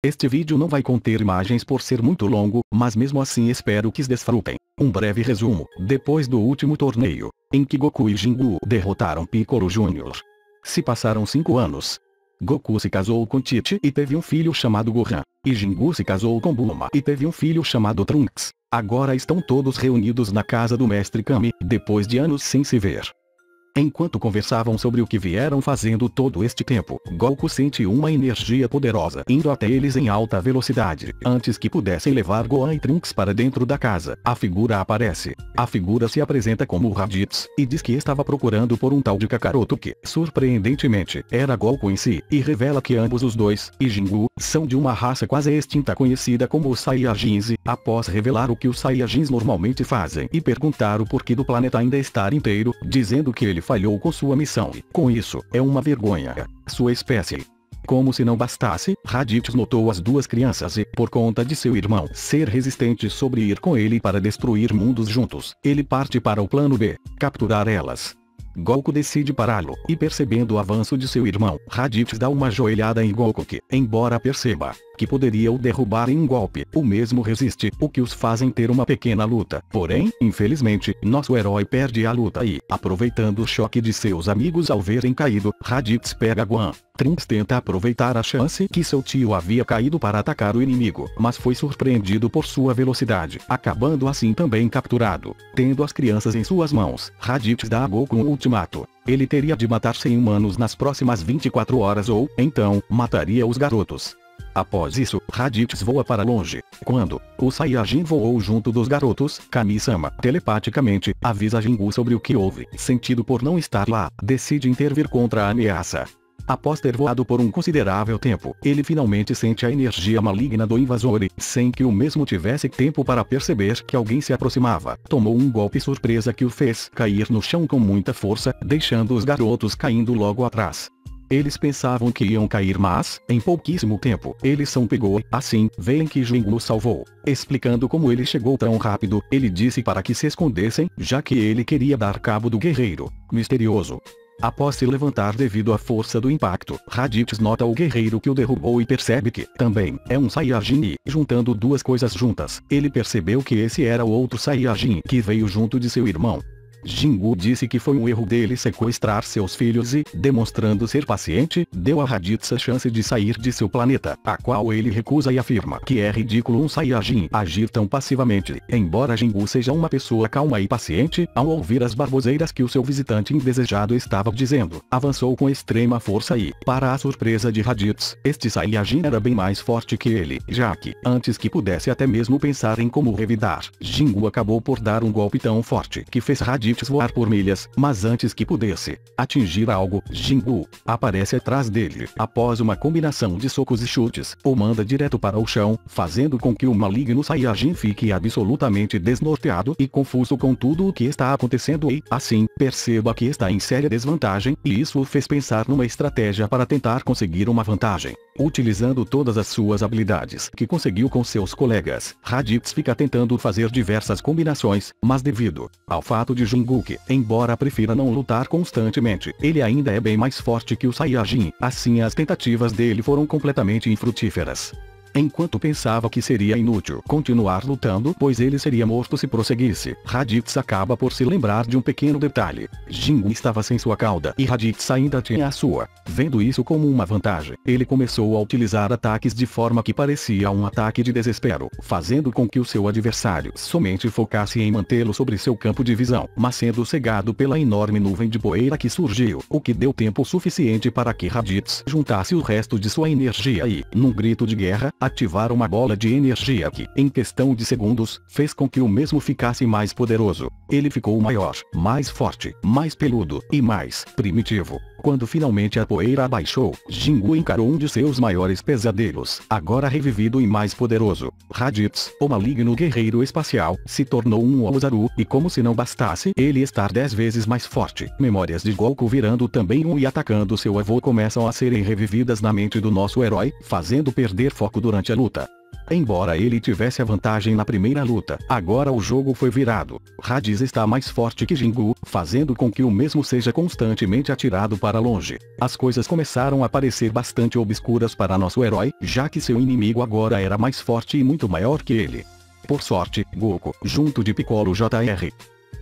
Este vídeo não vai conter imagens por ser muito longo, mas mesmo assim espero que desfrutem. Um breve resumo: depois do último torneio, em que Goku e Jingu derrotaram Piccolo Jr., se passaram 5 anos. Goku se casou com Tite e teve um filho chamado Gohan, e Jingu se casou com Bulma e teve um filho chamado Trunks. Agora estão todos reunidos na casa do Mestre Kami, depois de anos sem se ver. Enquanto conversavam sobre o que vieram fazendo todo este tempo, Goku sente uma energia poderosa indo até eles em alta velocidade. Antes que pudessem levar Gohan e Trunks para dentro da casa, a figura aparece. A figura se apresenta como Raditz, e diz que estava procurando por um tal de Kakaroto que, surpreendentemente, era Goku em si, e revela que ambos os dois, e Jingu, são de uma raça quase extinta conhecida como os Saiyajins, após revelar o que os Saiyajins normalmente fazem e perguntar o porquê do planeta ainda estar inteiro, dizendo que ele falhou com sua missão e, com isso, é uma vergonha. Sua espécie. Como se não bastasse, Raditz notou as duas crianças e, por conta de seu irmão ser resistente sobre ir com ele para destruir mundos juntos, ele parte para o plano B, capturar elas. Goku decide pará-lo, e percebendo o avanço de seu irmão, Raditz dá uma joelhada em Goku que, embora perceba que poderia o derrubar em um golpe, o mesmo resiste, o que os fazem ter uma pequena luta. Porém, infelizmente, nosso herói perde a luta e, aproveitando o choque de seus amigos ao verem caído, Raditz pega Gohan. Trunks tenta aproveitar a chance que seu tio havia caído para atacar o inimigo, mas foi surpreendido por sua velocidade, acabando assim também capturado. Tendo as crianças em suas mãos, Raditz dá a Goku um ultimato. Ele teria de matar 100 humanos nas próximas 24 horas ou, então, mataria os garotos. Após isso, Raditz voa para longe. Quando o Saiyajin voou junto dos garotos, Kami-sama, telepaticamente, avisa Jingu sobre o que houve. Sentido por não estar lá, decide intervir contra a ameaça. Após ter voado por um considerável tempo, ele finalmente sente a energia maligna do invasor e, sem que o mesmo tivesse tempo para perceber que alguém se aproximava, tomou um golpe surpresa que o fez cair no chão com muita força, deixando os garotos caindo logo atrás. Eles pensavam que iam cair, mas, em pouquíssimo tempo, ele são pegou, assim, veem que Jingu o salvou. Explicando como ele chegou tão rápido, ele disse para que se escondessem, já que ele queria dar cabo do guerreiro misterioso. Após se levantar devido à força do impacto, Raditz nota o guerreiro que o derrubou e percebe que, também, é um Saiyajin e, juntando duas coisas juntas, ele percebeu que esse era o outro Saiyajin que veio junto de seu irmão. Jingu disse que foi um erro dele sequestrar seus filhos e, demonstrando ser paciente, deu a Raditz a chance de sair de seu planeta, a qual ele recusa e afirma que é ridículo um Saiyajin agir tão passivamente. Embora Jingu seja uma pessoa calma e paciente, ao ouvir as baboseiras que o seu visitante indesejado estava dizendo, avançou com extrema força e, para a surpresa de Raditz, este Saiyajin era bem mais forte que ele, já que, antes que pudesse até mesmo pensar em como revidar, Jingu acabou por dar um golpe tão forte que fez Raditz voar por milhas, mas antes que pudesse atingir algo, Jingu aparece atrás dele. Após uma combinação de socos e chutes, o manda direto para o chão, fazendo com que o maligno Saiyajin fique absolutamente desnorteado e confuso com tudo o que está acontecendo e, assim, perceba que está em séria desvantagem, e isso o fez pensar numa estratégia para tentar conseguir uma vantagem. Utilizando todas as suas habilidades que conseguiu com seus colegas, Raditz fica tentando fazer diversas combinações, mas devido ao fato de Jingu que, embora prefira não lutar constantemente, ele ainda é bem mais forte que o Saiyajin, assim as tentativas dele foram completamente infrutíferas. Enquanto pensava que seria inútil continuar lutando, pois ele seria morto se prosseguisse, Raditz acaba por se lembrar de um pequeno detalhe. Jingu estava sem sua cauda e Raditz ainda tinha a sua. Vendo isso como uma vantagem, ele começou a utilizar ataques de forma que parecia um ataque de desespero, fazendo com que o seu adversário somente focasse em mantê-lo sobre seu campo de visão, mas sendo cegado pela enorme nuvem de poeira que surgiu, o que deu tempo suficiente para que Raditz juntasse o resto de sua energia e, num grito de guerra, ativar uma bola de energia que, em questão de segundos, fez com que o mesmo ficasse mais poderoso. Ele ficou maior, mais forte, mais peludo e mais primitivo. Quando finalmente a poeira abaixou, Jingu encarou um de seus maiores pesadelos, agora revivido e mais poderoso. Raditz, o maligno guerreiro espacial, se tornou um Ozaru, e como se não bastasse ele estar 10 vezes mais forte, memórias de Goku virando também um e atacando seu avô começam a serem revividas na mente do nosso herói, fazendo perder foco durante a luta. Embora ele tivesse a vantagem na primeira luta, agora o jogo foi virado. Raditz está mais forte que Jingu, fazendo com que o mesmo seja constantemente atirado para longe. As coisas começaram a parecer bastante obscuras para nosso herói, já que seu inimigo agora era mais forte e muito maior que ele. Por sorte, Goku, junto de Piccolo Jr.,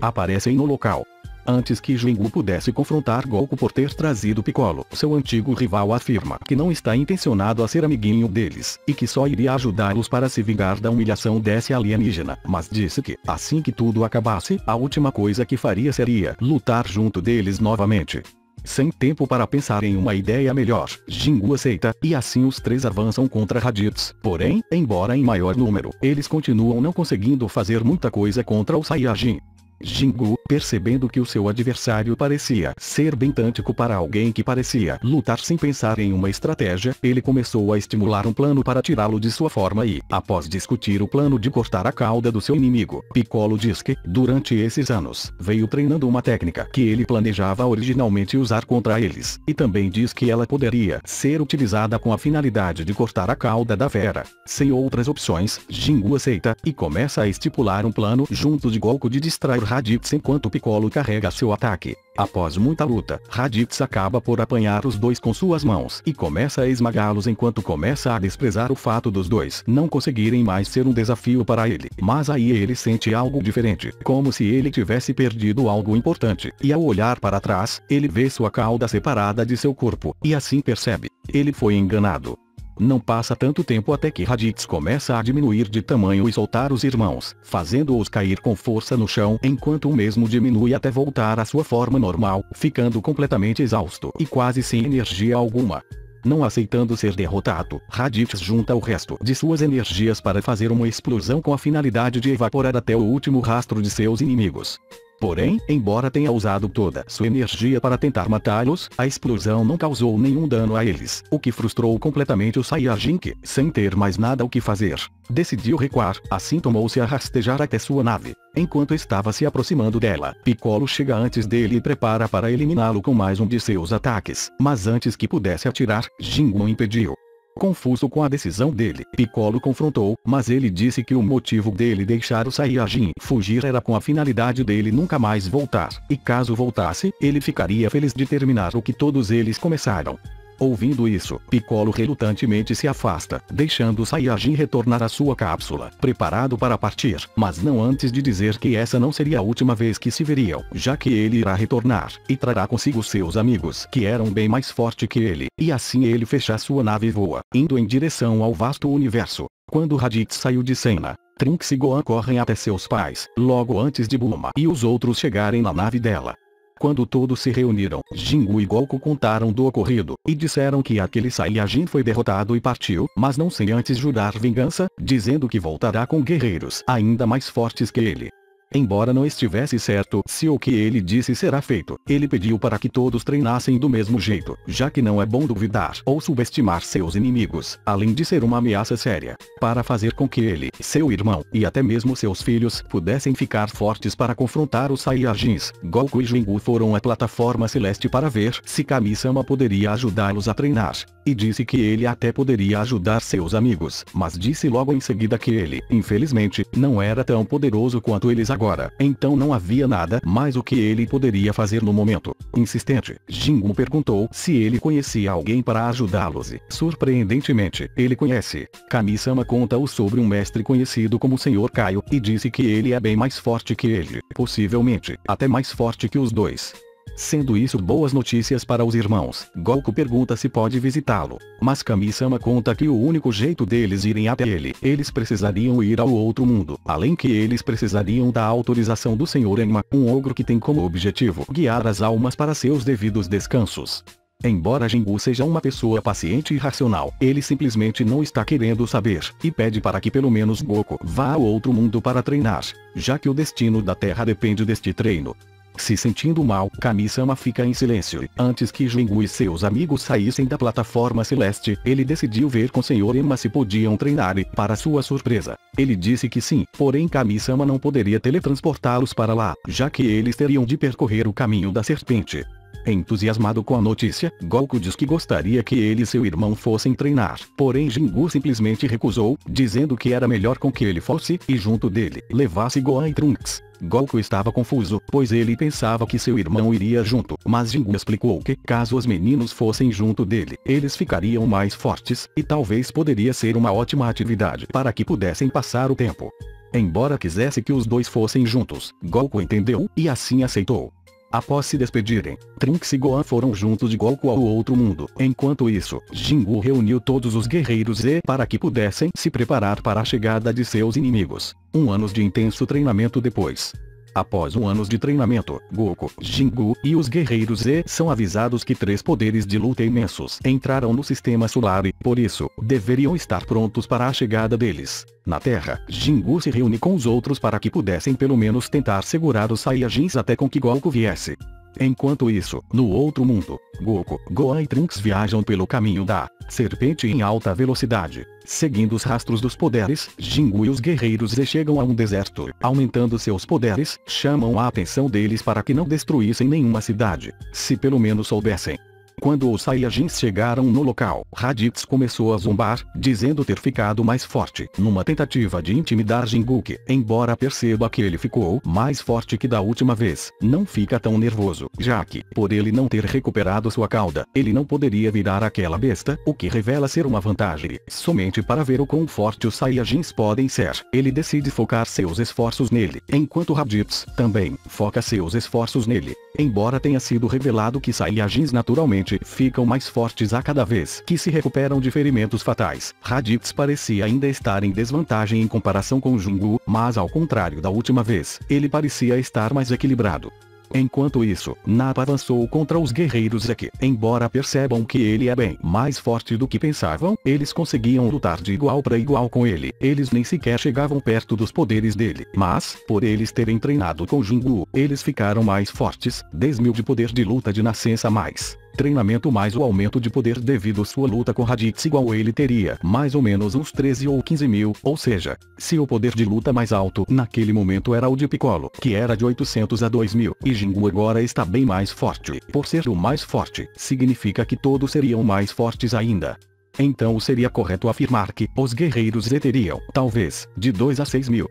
aparecem no local. Antes que Jingu pudesse confrontar Goku por ter trazido Piccolo, seu antigo rival afirma que não está intencionado a ser amiguinho deles, e que só iria ajudá-los para se vingar da humilhação desse alienígena, mas disse que, assim que tudo acabasse, a última coisa que faria seria lutar junto deles novamente. Sem tempo para pensar em uma ideia melhor, Jingu aceita, e assim os três avançam contra Raditz. Porém, embora em maior número, eles continuam não conseguindo fazer muita coisa contra o Saiyajin. Jingu, percebendo que o seu adversário parecia ser bem tântico para alguém que parecia lutar sem pensar em uma estratégia, ele começou a estimular um plano para tirá-lo de sua forma e, após discutir o plano de cortar a cauda do seu inimigo, Piccolo diz que, durante esses anos, veio treinando uma técnica que ele planejava originalmente usar contra eles, e também diz que ela poderia ser utilizada com a finalidade de cortar a cauda da fera. Sem outras opções, Jingu aceita, e começa a estipular um plano junto de Goku de distrair Raditz enquanto Piccolo carrega seu ataque. Após muita luta, Raditz acaba por apanhar os dois com suas mãos e começa a esmagá-los enquanto começa a desprezar o fato dos dois não conseguirem mais ser um desafio para ele. Mas aí ele sente algo diferente, como se ele tivesse perdido algo importante, e ao olhar para trás, ele vê sua cauda separada de seu corpo, e assim percebe. Ele foi enganado. Não passa tanto tempo até que Raditz começa a diminuir de tamanho e soltar os irmãos, fazendo-os cair com força no chão, enquanto o mesmo diminui até voltar à sua forma normal, ficando completamente exausto e quase sem energia alguma. Não aceitando ser derrotado, Raditz junta o resto de suas energias para fazer uma explosão com a finalidade de evaporar até o último rastro de seus inimigos. Porém, embora tenha usado toda sua energia para tentar matá-los, a explosão não causou nenhum dano a eles, o que frustrou completamente o Saiyajin que, sem ter mais nada o que fazer, decidiu recuar, assim tomou-se a rastejar até sua nave. Enquanto estava se aproximando dela, Piccolo chega antes dele e prepara para eliminá-lo com mais um de seus ataques, mas antes que pudesse atirar, Jingu o impediu. Confuso com a decisão dele, Piccolo confrontou, mas ele disse que o motivo dele deixar o Saiyajin fugir era com a finalidade dele nunca mais voltar, e caso voltasse, ele ficaria feliz de terminar o que todos eles começaram. Ouvindo isso, Piccolo relutantemente se afasta, deixando o Saiyajin retornar à sua cápsula, preparado para partir, mas não antes de dizer que essa não seria a última vez que se veriam, já que ele irá retornar, e trará consigo seus amigos que eram bem mais fortes que ele, e assim ele fecha sua nave e voa, indo em direção ao vasto universo. Quando Raditz saiu de cena, Trunks e Gohan correm até seus pais, logo antes de Bulma e os outros chegarem na nave dela. Quando todos se reuniram, Jingu e Goku contaram do ocorrido, e disseram que aquele Saiyajin foi derrotado e partiu, mas não sem antes jurar vingança, dizendo que voltará com guerreiros ainda mais fortes que ele. Embora não estivesse certo se o que ele disse será feito, ele pediu para que todos treinassem do mesmo jeito, já que não é bom duvidar ou subestimar seus inimigos, além de ser uma ameaça séria, para fazer com que ele, seu irmão, e até mesmo seus filhos, pudessem ficar fortes para confrontar os Saiyajins. Goku e Jingu foram à plataforma celeste para ver se Kami-sama poderia ajudá-los a treinar, e disse que ele até poderia ajudar seus amigos, mas disse logo em seguida que ele, infelizmente, não era tão poderoso quanto eles agora, então não havia nada mais o que ele poderia fazer no momento. Insistente, Jingu perguntou se ele conhecia alguém para ajudá-los e, surpreendentemente, ele conhece. Kami-sama conta-o sobre um mestre conhecido como Sr. Kaio, e disse que ele é bem mais forte que ele, possivelmente, até mais forte que os dois. Sendo isso boas notícias para os irmãos, Goku pergunta se pode visitá-lo, mas Kami-sama conta que o único jeito deles irem até ele, eles precisariam ir ao outro mundo, além que eles precisariam da autorização do Sr. Enma, um ogro que tem como objetivo guiar as almas para seus devidos descansos. Embora Jingu seja uma pessoa paciente e racional, ele simplesmente não está querendo saber, e pede para que pelo menos Goku vá ao outro mundo para treinar, já que o destino da Terra depende deste treino. Se sentindo mal, Kami-sama fica em silêncio. Antes que Jingu e seus amigos saíssem da plataforma celeste, ele decidiu ver com Sr. Enma se podiam treinar e, para sua surpresa, ele disse que sim, porém Kami-sama não poderia teletransportá-los para lá, já que eles teriam de percorrer o caminho da serpente. Entusiasmado com a notícia, Goku diz que gostaria que ele e seu irmão fossem treinar. Porém Jingu simplesmente recusou, dizendo que era melhor com que ele fosse, e junto dele, levasse Gohan e Trunks. Goku estava confuso, pois ele pensava que seu irmão iria junto, mas Jingu explicou que, caso os meninos fossem junto dele, eles ficariam mais fortes, e talvez poderia ser uma ótima atividade para que pudessem passar o tempo. Embora quisesse que os dois fossem juntos, Goku entendeu, e assim aceitou. Após se despedirem, Trunks e Gohan foram juntos de Goku ao outro mundo. Enquanto isso, Jingu reuniu todos os guerreiros Z para que pudessem se preparar para a chegada de seus inimigos. Anos de intenso treinamento depois. Após anos de treinamento, Goku, Jingu e os guerreiros Z são avisados que 3 poderes de luta imensos entraram no sistema solar e, por isso, deveriam estar prontos para a chegada deles. Na Terra, Jingu se reúne com os outros para que pudessem pelo menos tentar segurar os Saiyajins até com que Goku viesse. Enquanto isso, no outro mundo, Goku, Gohan e Trunks viajam pelo caminho da serpente em alta velocidade. Seguindo os rastros dos poderes, Jingu e os guerreiros Z chegam a um deserto. Aumentando seus poderes, chamam a atenção deles para que não destruíssem nenhuma cidade. Se pelo menos soubessem. Quando os Saiyajins chegaram no local, Raditz começou a zombar, dizendo ter ficado mais forte, numa tentativa de intimidar Jingu que, embora perceba que ele ficou mais forte que da última vez, não fica tão nervoso, já que, por ele não ter recuperado sua cauda, ele não poderia virar aquela besta, o que revela ser uma vantagem. Somente para ver o quão forte os Saiyajins podem ser, ele decide focar seus esforços nele, enquanto Raditz, também, foca seus esforços nele. Embora tenha sido revelado que Saiyajins naturalmente ficam mais fortes a cada vez que se recuperam de ferimentos fatais, Raditz parecia ainda estar em desvantagem em comparação com Jingu, mas ao contrário da última vez, ele parecia estar mais equilibrado. Enquanto isso, Nappa avançou contra os guerreiros que, embora percebam que ele é bem mais forte do que pensavam, eles conseguiam lutar de igual para igual com ele. Eles nem sequer chegavam perto dos poderes dele, mas, por eles terem treinado com Jingu, eles ficaram mais fortes, 10.000 de poder de luta de nascença mais treinamento mais o aumento de poder devido sua luta com Raditz igual ele teria mais ou menos uns 13 ou 15.000, ou seja, se o poder de luta mais alto naquele momento era o de Piccolo, que era de 800 a 2.000, e Jingu agora está bem mais forte. Por ser o mais forte, significa que todos seriam mais fortes ainda. Então seria correto afirmar que os guerreiros Z teriam, talvez, de 2 a 6.000.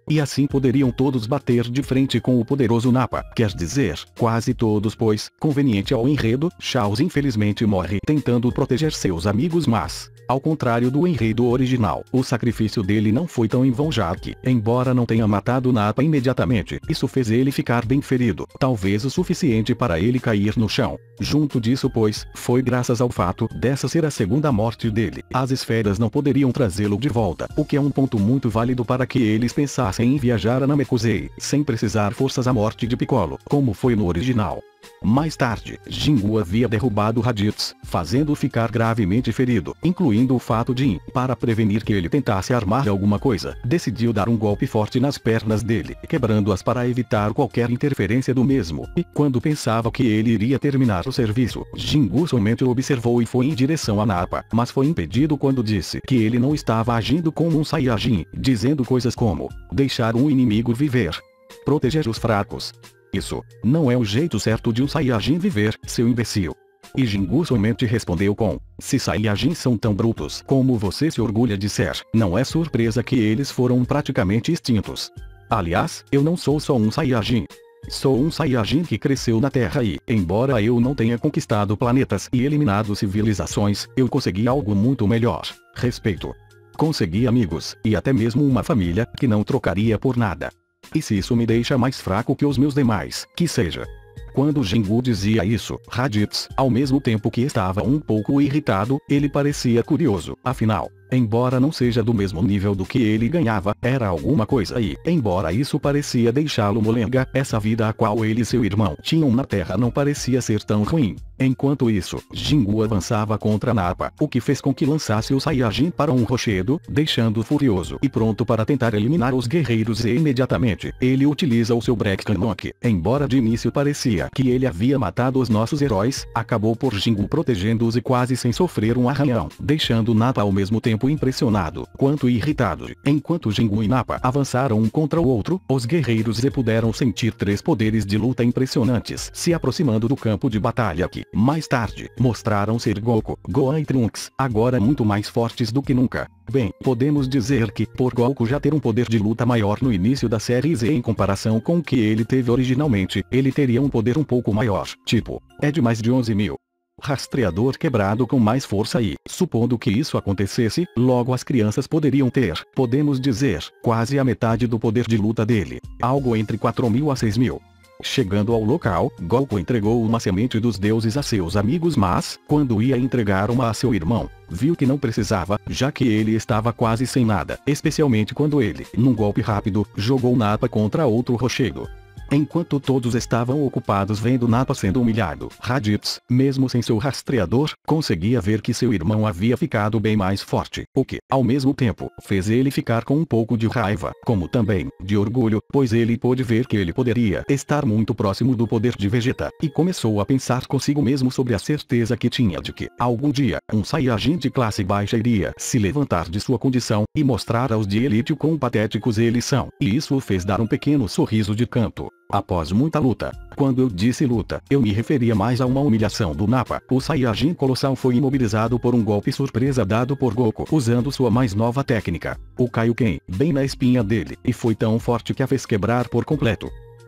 E assim poderiam todos bater de frente com o poderoso Nappa, quer dizer, quase todos, pois, conveniente ao enredo, Chaos infelizmente morre tentando proteger seus amigos, mas, ao contrário do enredo original, o sacrifício dele não foi tão em vão, já que, embora não tenha matado Nappa imediatamente, isso fez ele ficar bem ferido, talvez o suficiente para ele cair no chão. Junto disso, pois, foi graças ao fato dessa ser a segunda morte dele. As esferas não poderiam trazê-lo de volta, o que é um ponto muito válido para que eles pensassem em viajar a Namekusei, sem precisar forças à morte de Piccolo, como foi no original. Mais tarde, Jingu havia derrubado Raditz, fazendo-o ficar gravemente ferido, incluindo o fato de, para prevenir que ele tentasse armar alguma coisa, decidiu dar um golpe forte nas pernas dele, quebrando-as para evitar qualquer interferência do mesmo, e quando pensava que ele iria terminar o serviço, Jingu somente o observou e foi em direção a Nappa, mas foi impedido quando disse que ele não estava agindo como um Saiyajin, dizendo coisas como, deixar um inimigo viver, proteger os fracos. Isso não é o jeito certo de um Saiyajin viver, seu imbecil. E Jingu somente respondeu com, se Saiyajins são tão brutos como você se orgulha de ser, não é surpresa que eles foram praticamente extintos. Aliás, eu não sou só um Saiyajin. Sou um Saiyajin que cresceu na Terra e, embora eu não tenha conquistado planetas e eliminado civilizações, eu consegui algo muito melhor. Respeito. Consegui amigos, e até mesmo uma família, que não trocaria por nada. E se isso me deixa mais fraco que os meus demais, que seja. Quando Jingu dizia isso, Raditz, ao mesmo tempo que estava um pouco irritado, ele parecia curioso, afinal, embora não seja do mesmo nível do que ele ganhava, era alguma coisa e, embora isso parecia deixá-lo molenga, essa vida a qual ele e seu irmão tinham na Terra não parecia ser tão ruim. Enquanto isso, Jingu avançava contra Nappa, o que fez com que lançasse o Saiyajin para um rochedo, deixando-o furioso e pronto para tentar eliminar os guerreiros e imediatamente, ele utiliza o seu Break Cannon que, embora de início parecia sabia que ele havia matado os nossos heróis, acabou por Jingu protegendo-os e quase sem sofrer um arranhão, deixando Nappa ao mesmo tempo impressionado quanto irritado. Enquanto Jingu e Nappa avançaram um contra o outro, os guerreiros Z puderam sentir 3 poderes de luta impressionantes se aproximando do campo de batalha que, mais tarde, mostraram ser Goku, Gohan e Trunks, agora muito mais fortes do que nunca. Bem, podemos dizer que, por Goku já ter um poder de luta maior no início da série Z em comparação com o que ele teve originalmente, ele teria um poder um pouco maior, tipo, de mais de 11.000. Rastreador quebrado com mais força e, supondo que isso acontecesse, logo as crianças poderiam ter, podemos dizer, quase a metade do poder de luta dele, algo entre 4.000 a 6.000. Chegando ao local, Goku entregou uma semente dos deuses a seus amigos, mas, quando ia entregar uma a seu irmão, viu que não precisava, já que ele estava quase sem nada, especialmente quando ele, num golpe rápido, jogou Nappa contra outro rochedo. Enquanto todos estavam ocupados vendo Nappa sendo humilhado, Raditz, mesmo sem seu rastreador, conseguia ver que seu irmão havia ficado bem mais forte, o que, ao mesmo tempo, fez ele ficar com um pouco de raiva, como também, de orgulho, pois ele pôde ver que ele poderia estar muito próximo do poder de Vegeta, e começou a pensar consigo mesmo sobre a certeza que tinha de que, algum dia, um Saiyajin de classe baixa iria se levantar de sua condição, e mostrar aos de elite o quão patéticos eles são, e isso o fez dar um pequeno sorriso de canto. Após muita luta, quando eu disse luta, eu me referia mais a uma humilhação do Nappa. O Saiyajin colossal foi imobilizado por um golpe surpresa dado por Goku usando sua mais nova técnica, o Kaioken, bem na espinha dele, e foi tão forte que a fez quebrar por completo.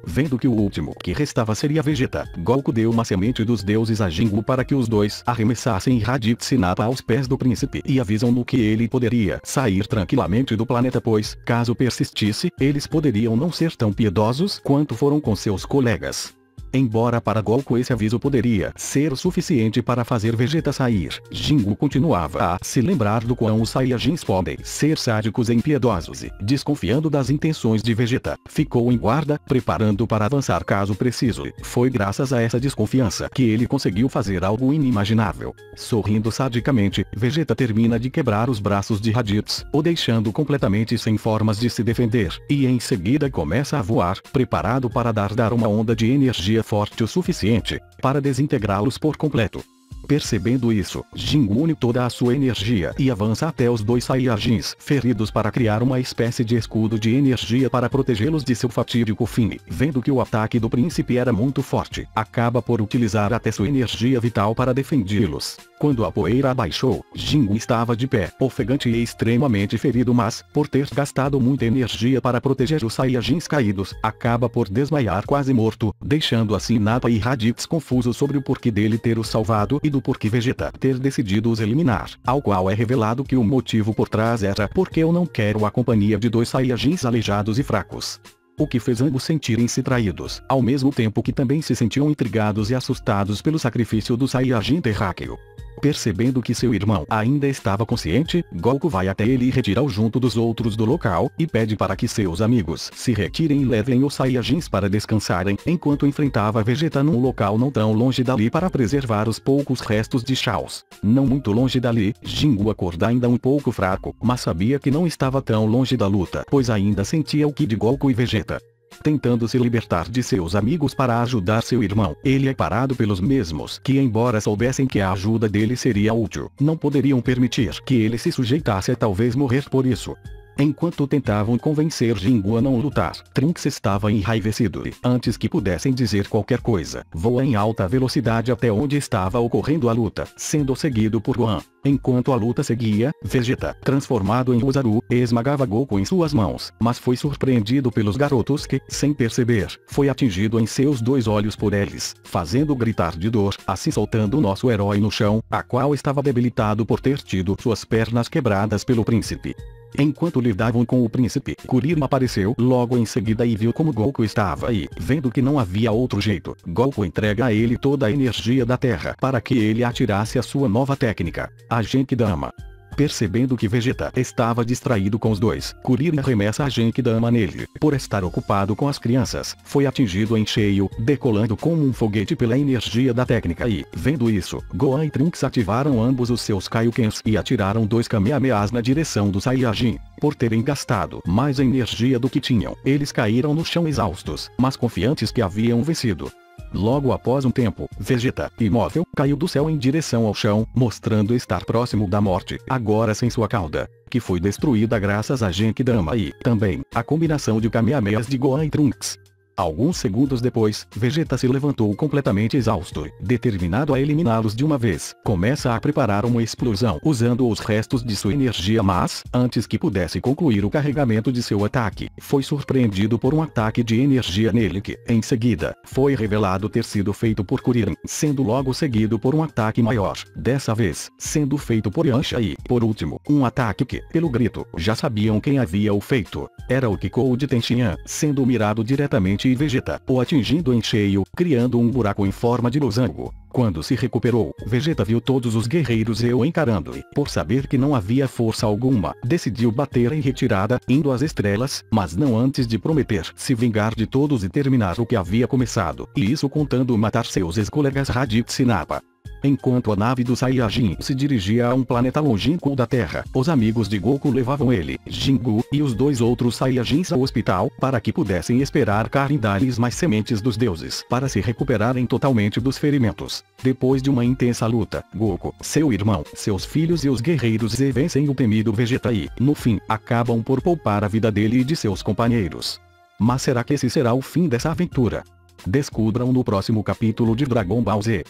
Vendo que o último que restava seria Vegeta, Goku deu uma semente dos deuses a Jingu para que os dois arremessassem Raditz e Nappa aos pés do príncipe e avisam-no que ele poderia sair tranquilamente do planeta, pois, caso persistisse, eles poderiam não ser tão piedosos quanto foram com seus colegas. Embora para Goku esse aviso poderia ser o suficiente para fazer Vegeta sair, Jingu continuava a se lembrar do quão os Saiyajins podem ser sádicos e impiedosos e, desconfiando das intenções de Vegeta, ficou em guarda, preparando para avançar caso preciso. Foi graças a essa desconfiança que ele conseguiu fazer algo inimaginável. Sorrindo sadicamente, Vegeta termina de quebrar os braços de Raditz, o deixando completamente sem formas de se defender, e em seguida começa a voar, preparado para dar uma onda de energia forte o suficiente para desintegrá-los por completo. Percebendo isso, Jingu une toda a sua energia e avança até os 2 Saiyajins feridos para criar uma espécie de escudo de energia para protegê-los de seu fatídico fim. Vendo que o ataque do príncipe era muito forte, acaba por utilizar até sua energia vital para defendê-los. Quando a poeira abaixou, Jingu estava de pé, ofegante e extremamente ferido, mas, por ter gastado muita energia para proteger os Saiyajins caídos, acaba por desmaiar quase morto, deixando assim Nappa e Raditz confusos sobre o porquê dele ter os salvado e do porquê Vegeta ter decidido os eliminar, ao qual é revelado que o motivo por trás era porque eu não quero a companhia de 2 Saiyajins aleijados e fracos. O que fez ambos sentirem-se traídos, ao mesmo tempo que também se sentiam intrigados e assustados pelo sacrifício do Saiyajin terráqueo. Percebendo que seu irmão ainda estava consciente, Goku vai até ele e retira-o junto dos outros do local, e pede para que seus amigos se retirem e levem os Saiyajins para descansarem, enquanto enfrentava Vegeta num local não tão longe dali para preservar os poucos restos de Chaos. Não muito longe dali, Jingu acorda ainda um pouco fraco, mas sabia que não estava tão longe da luta, pois ainda sentia o ki de Goku e Vegeta. Tentando se libertar de seus amigos para ajudar seu irmão, ele é parado pelos mesmos que, embora soubessem que a ajuda dele seria útil, não poderiam permitir que ele se sujeitasse a talvez morrer por isso. Enquanto tentavam convencer Jingu a não lutar, Trunks estava enraivecido e, antes que pudessem dizer qualquer coisa, voa em alta velocidade até onde estava ocorrendo a luta, sendo seguido por Gohan. Enquanto a luta seguia, Vegeta, transformado em Uzaru, esmagava Goku em suas mãos, mas foi surpreendido pelos garotos que, sem perceber, foi atingido em seus 2 olhos por eles, fazendo gritar de dor, assim soltando nosso herói no chão, a qual estava debilitado por ter tido suas pernas quebradas pelo príncipe. Enquanto lidavam com o príncipe, Kuririn apareceu logo em seguida e viu como Goku estava e, vendo que não havia outro jeito, Goku entrega a ele toda a energia da Terra para que ele atirasse a sua nova técnica, a Genkidama. Percebendo que Vegeta estava distraído com os 2, Kuririn arremessa a Genkidama nele. Por estar ocupado com as crianças, foi atingido em cheio, decolando como um foguete pela energia da técnica e, vendo isso, Gohan e Trunks ativaram ambos os seus Kaiokens e atiraram 2 Kamehamehas na direção do Saiyajin. Por terem gastado mais energia do que tinham, eles caíram no chão exaustos, mas confiantes que haviam vencido. Logo após um tempo, Vegeta, imóvel, caiu do céu em direção ao chão, mostrando estar próximo da morte, agora sem sua cauda, que foi destruída graças a Genkidama e, também, a combinação de Kamehamehas de Gohan e Trunks. Alguns segundos depois, Vegeta se levantou completamente exausto, determinado a eliminá-los de uma vez. Começa a preparar uma explosão usando os restos de sua energia, mas, antes que pudesse concluir o carregamento de seu ataque, foi surpreendido por um ataque de energia nele que, em seguida, foi revelado ter sido feito por Kuririn, sendo logo seguido por um ataque maior, dessa vez, sendo feito por Yamcha e, por último, um ataque que, pelo grito, já sabiam quem havia o feito. Era o Kikou de Tenshinhan, sendo mirado diretamente e Vegeta o atingindo em cheio, criando um buraco em forma de losango. Quando se recuperou, Vegeta viu todos os guerreiros o encarando e, por saber que não havia força alguma, decidiu bater em retirada, indo às estrelas, mas não antes de prometer se vingar de todos e terminar o que havia começado, e isso contando matar seus ex-colegas Raditz e Nappa. Enquanto a nave do Saiyajin se dirigia a um planeta longínquo da Terra, os amigos de Goku levavam ele, Jingu, e os dois outros Saiyajins ao hospital, para que pudessem esperar Karin dar-lhes mais sementes dos deuses, para se recuperarem totalmente dos ferimentos. Depois de uma intensa luta, Goku, seu irmão, seus filhos e os guerreiros vencem o temido Vegeta e, no fim, acabam por poupar a vida dele e de seus companheiros. Mas será que esse será o fim dessa aventura? Descubram no próximo capítulo de Dragon Ball Z.